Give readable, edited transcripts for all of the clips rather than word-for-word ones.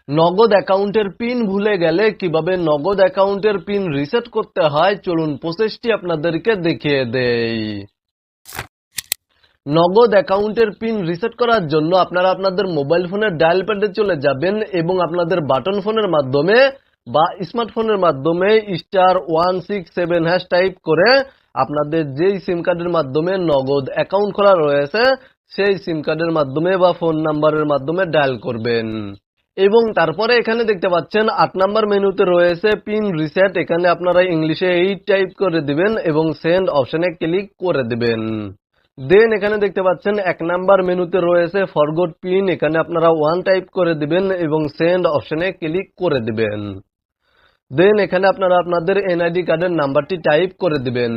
নগদ অ্যাকাউন্টের পিন ভুলে গেলে কিভাবে নগদ অ্যাকাউন্টের পিন রিসেট করতে হয় চলুন প্রসেসটি আপনাদেরকে দেখিয়ে দেই। নগদ অ্যাকাউন্টের পিন রিসেট করার জন্য আপনারা আপনাদের মোবাইল ফোনের ডায়াল প্যাডে চলে যাবেন এবং আপনাদের বাটন ফোনের মাধ্যমে বা স্মার্টফোনের মাধ্যমে *167# টাইপ করে আপনাদের যেই সিম কার্ডের মাধ্যমে নগদ অ্যাকাউন্ট খোলা রয়েছে সেই সিম কার্ডের মাধ্যমে বা ফোন নাম্বারের মাধ্যমে ডায়াল করবেন। এবং তারপরে এখানে দেখতে পাচ্ছেন 8 নাম্বার মেনুতে রয়েছে পিন রিসেট। এখানে আপনারা ইংলিশে 8 টাইপ করে দিবেন এবং সেন্ড অপশনে ক্লিক করে দিবেন। দেন এখানে দেখতে পাচ্ছেন 1 নাম্বার মেনুতে রয়েছে ফরগট পিন। এখানে আপনারা 1 টাইপ করে দিবেন এবং সেন্ড অপশনে ক্লিক করে দিবেন। দেন এখানে আপনারা আপনাদের এনআইডি কার্ডের নাম্বারটি টাইপ করে দিবেন।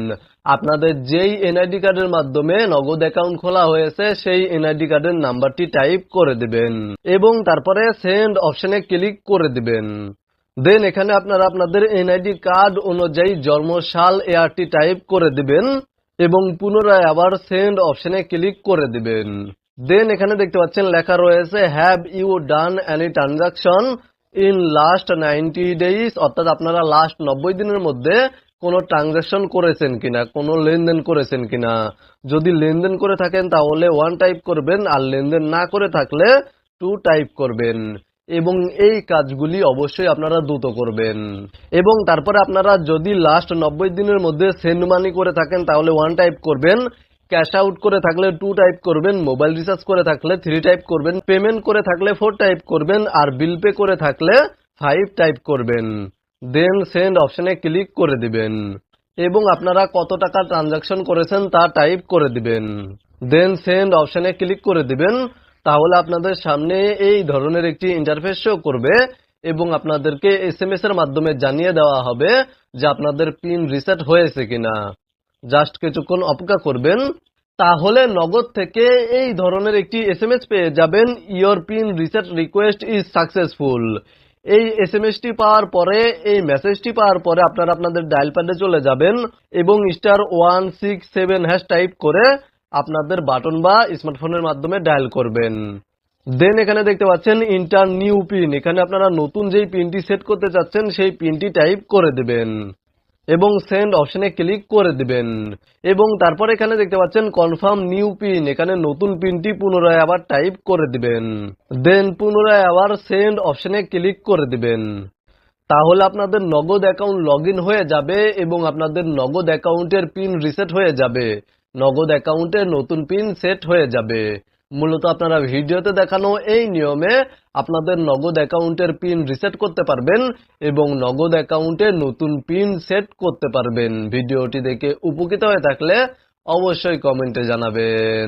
আপনাদের যেই এনআইডি কার্ডের মাধ্যমে নগদ অ্যাকাউন্ট খোলা হয়েছে সেই এনআইডি কার্ডের নাম্বারটি টাইপ করে দিবেন এবং তারপরে সেন্ড অপশনে ক্লিক করে দিবেন। দেন এখানে আপনারা আপনাদের এনআইডি কার্ড অনুযায়ী জন্মসাল ইয়ারটি টাইপ করে দিবেন এবং পুনরায় আবার সেন্ড অপশনে ক্লিক করে দিবেন। দেন এখানে দেখতে পাচ্ছেন লেখা রয়েছে have you done any transaction in last 90 days, অর্থাৎ আপনারা লাস্ট 90 দিনের মধ্যে কোনো ট্রানজাকশন করেছেন কিনা, কোনো লেনদেন করেছেন কিনা। যদি লেনদেন করে থাকেন তাহলে 1 টাইপ করবেন আর লেনদেন না করে থাকলে 2 টাইপ করবেন এবং এই কাজগুলি অবশ্যই আপনারা দ্রুত করবেন। এবং তারপরে আপনারা যদি লাস্ট 90 দিনের মধ্যে সেন্ড মানি করে থাকেন তাহলে 1 টাইপ করবেন, ক্যাশ আউট করে থাকলে 2 টাইপ করবেন, মোবাইল রিচার্জ করে থাকলে 3 টাইপ করবেন, পেমেন্ট করে থাকলে 4 টাইপ করবেন আর বিল পে করে থাকলে 5 টাইপ করবেন। দেন সেন্ড অপশনে ক্লিক করে দিবেন এবং আপনারা কত টাকা ট্রানজাকশন করেছেন তা টাইপ করে দিবেন। দেন সেন্ড অপশনে ক্লিক করে দিবেন। তাহলে আপনাদের সামনে এই ধরনের একটি ইন্টারফেস শো করবে এবং আপনাদেরকে এসএমএস এর মাধ্যমে জানিয়ে দেওয়া হবে যে আপনাদের পিন রিসেট হয়েছে কিনা। জাস্ট কিছুক্ষণ অপেক্ষা করবেন, তাহলে নগদ থেকে এই ধরনের একটি এসএমএস পেয়ে যাবেন, your pin reset request is successful. এই এসএমএসটি পাওয়ার পরে, এই মেসেজটি পাওয়ার পরে আপনারা আপনাদের ডায়াল প্যাডে চলে যাবেন এবং *167# টাইপ করে আপনাদের বাটন বা স্মার্টফোনের মাধ্যমে ডায়াল করবেন। দেন এখানে দেখতে পাচ্ছেন ইন্টার নিউ পিন। এখানে আপনারা নতুন যেই পিনটি সেট করতে চাচ্ছেন সেই পিনটি টাইপ করে দিবেন এবং সেন্ড অপশনে ক্লিক করে দিবেন এবং তারপর এখানে দেখতে পাচ্ছেন কনফার্ম নিউ পিন। এখানে নতুন পিনটি পুনরায় আবার টাইপ করে দিবেন। দেন পুনরায় আবার সেন্ড অপশনে ক্লিক করে দিবেন। তাহলে আপনাদের নগদ অ্যাকাউন্ট লগইন হয়ে যাবে এবং আপনাদের নগদ অ্যাকাউন্টের পিন রিসেট হয়ে যাবে, নগদ অ্যাকাউন্টে নতুন পিন সেট হয়ে যাবে। মূলত আপনারা ভিডিওতে দেখানো এই নিয়মে আপনাদের নগদ অ্যাকাউন্টের পিন রিসেট করতে পারবেন এবং নগদ অ্যাকাউন্টে নতুন পিন সেট করতে পারবেন। ভিডিওটি দেখে উপকৃত হয়ে থাকলে অবশ্যই কমেন্টে জানাবেন।